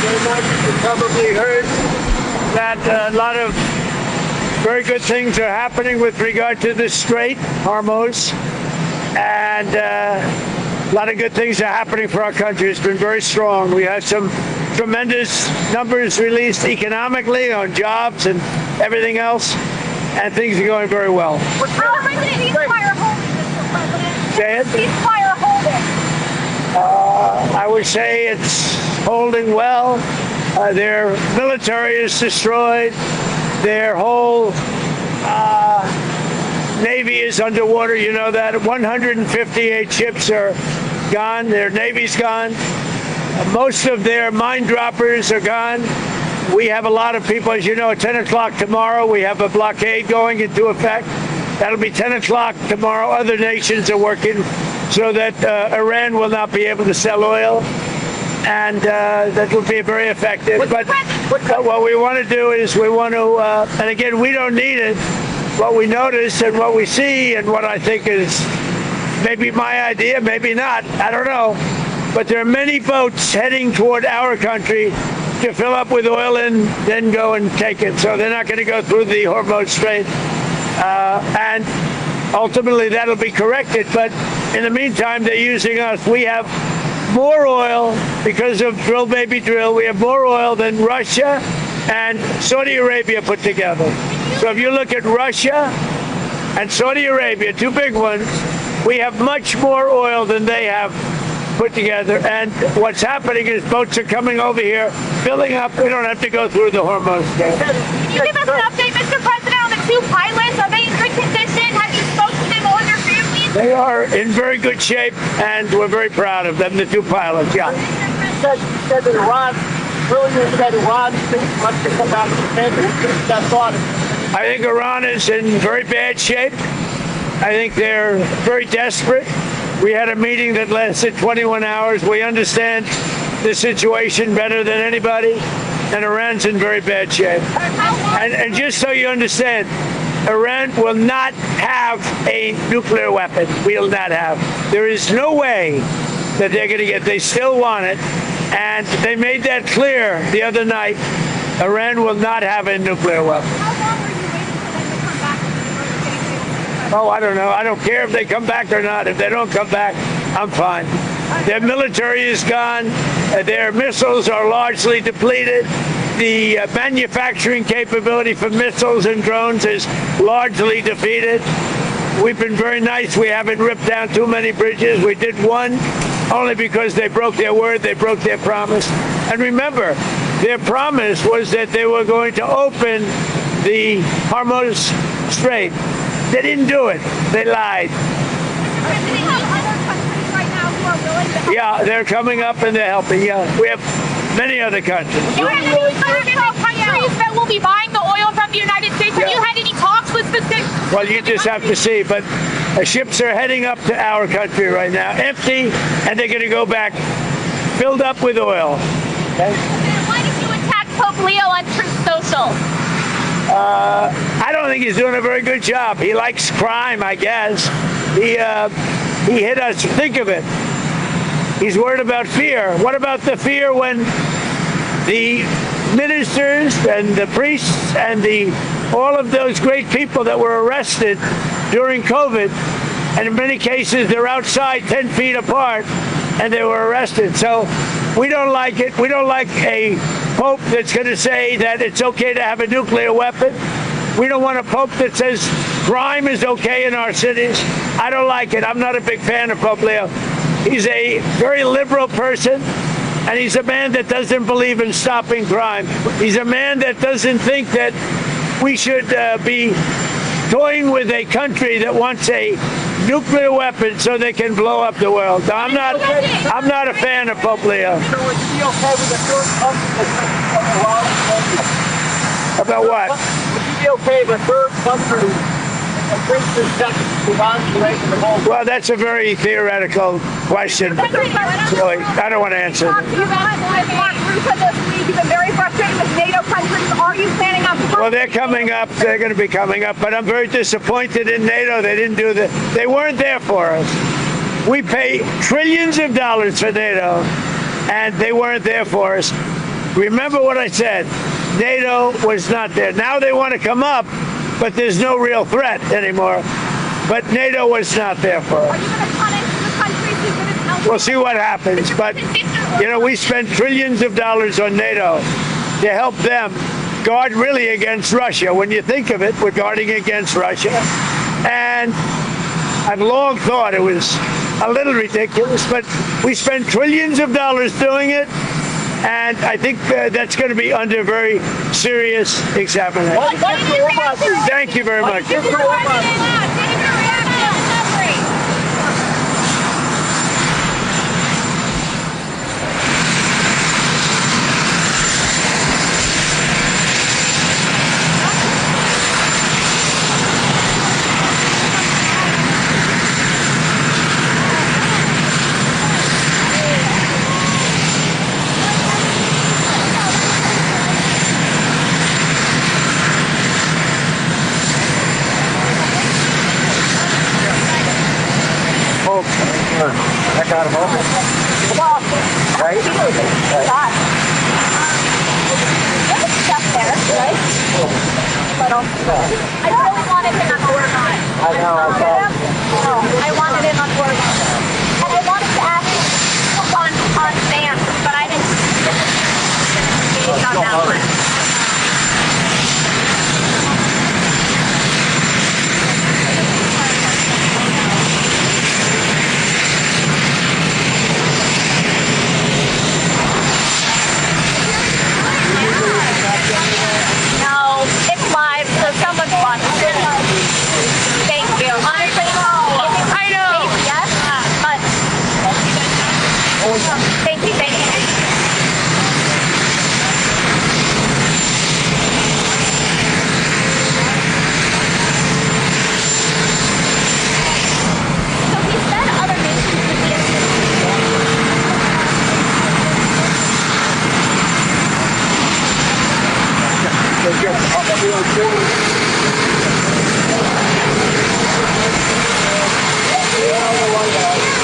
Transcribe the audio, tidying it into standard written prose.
very much. You probably heard that a lot of very good things are happening with regard to the Strait, Hormuz, and a lot of good things are happening for our country. It's been very strong. We have some tremendous numbers released economically on jobs and everything else, and things are going very well. How is the ceasefire holding, Mr. President? Say it? Ceasefire holding. I would say it's holding well. Their military is destroyed. Their whole Navy is underwater. You know that. 158 ships are gone. Their Navy's gone. Most of their mine droppers are gone. We have a lot of people, as you know, at 10 o'clock tomorrow, we have a blockade going into effect. That'll be 10 o'clock tomorrow. Other nations are working so that Iran will not be able to sell oil. And that will be very effective. But what we want to do is we want to, and again, we don't need it. What we notice and what we see and what I think is maybe my idea, maybe not, I don't know. But there are many boats heading toward our country to fill up with oil and then go and take it. So they're not going to go through the Hormuz Strait. And ultimately that'll be corrected. But in the meantime, they're using us. We have more oil because of drill, baby, drill. We have more oil than Russia and Saudi Arabia put together. So if you look at Russia and Saudi Arabia, two big ones, we have much more oil than they have put together. And what's happening is boats are coming over here, filling up. We don't have to go through the Hormuz. Can you give us an update, Mr. President, on the two pilots? Are they in good condition? Have you spoken to them or their families? They are in very good shape, and we're very proud of them, the two pilots, yeah. You said that Iran, earlier said Iran wants to come out of the that thought. I think Iran is in very bad shape. I think they're very desperate. We had a meeting that lasted 21 hours. We understand the situation better than anybody, and Iran's in very bad shape. And just so you understand, Iran will not have a nuclear weapon. Will not have. There is no way that they're going to get. They still want it, and they made that clear the other night. Iran will not have a nuclear weapon. Oh, I don't know. I don't care if they come back or not. If they don't come back, I'm fine. Their military is gone. Their missiles are largely depleted. The manufacturing capability for missiles and drones is largely defeated. We've been very nice. We haven't ripped down too many bridges. We did one only because they broke their word. They broke their promise. And remember, their promise was that they were going to open the Hormuz Strait. They didn't do it. They lied. Yeah, they're coming up and they're helping. Yeah, we have many other countries. You have any countries that will be buying the oil from the United States? Have you had any talks with specific? Well, you just have to see. But ships are heading up to our country right now, empty, and they're going to go back filled up with oil. Okay? Why did you attack Pope Leo on Truth Social? I don't think he's doing a very good job. He likes crime, I guess. He hit us. Think of it. He's worried about fear. What about the fear when the ministers and the priests and all of those great people that were arrested during COVID, and in many cases they're outside 10 feet apart, and they were arrested. So we don't like it. We don't like a pope that's going to say that it's okay to have a nuclear weapon. We don't want a pope that says crime is okay in our cities. I don't like it. I'm not a big fan of Pope Leo. He's a very liberal person, and he's a man that doesn't believe in stopping crime. He's a man that doesn't think that we should be toying with a country that wants a nuclear weapon so they can blow up the world. No, I'm not a fan of Pope Leo. So would you be okay with the third country? About what? Would you be okay with third country? Well, that's a very theoretical question. Really, I don't want to answer. Well, they're coming up. They're going to be coming up. But I'm very disappointed in NATO. They didn't do that. They weren't there for us. We pay trillions of dollars for NATO, and they weren't there for us. Remember what I said. NATO was not there. Now they want to come up, but there's no real threat anymore. But NATO was not there for Are us. you going to punish the countries who didn't help? We'll see what happens. But, we spend trillions of dollars on NATO to help them guard really against Russia. When you think of it, we're guarding against Russia. And I've long thought it was a little ridiculous, but we spend trillions of dollars doing it. And I think that's going to be under very serious examination. Thank you very much. I got him over. Right? There's stuff there, right? I really wanted him on board on it. I know, I saw. I wanted him on board on it. And I wanted to ask him on Sam, but I didn't engage on that one. No, it's live, so someone's watching it. Thank you. Honestly, I know. Yes, but thank you, thank you. So he said other nations would be Yeah,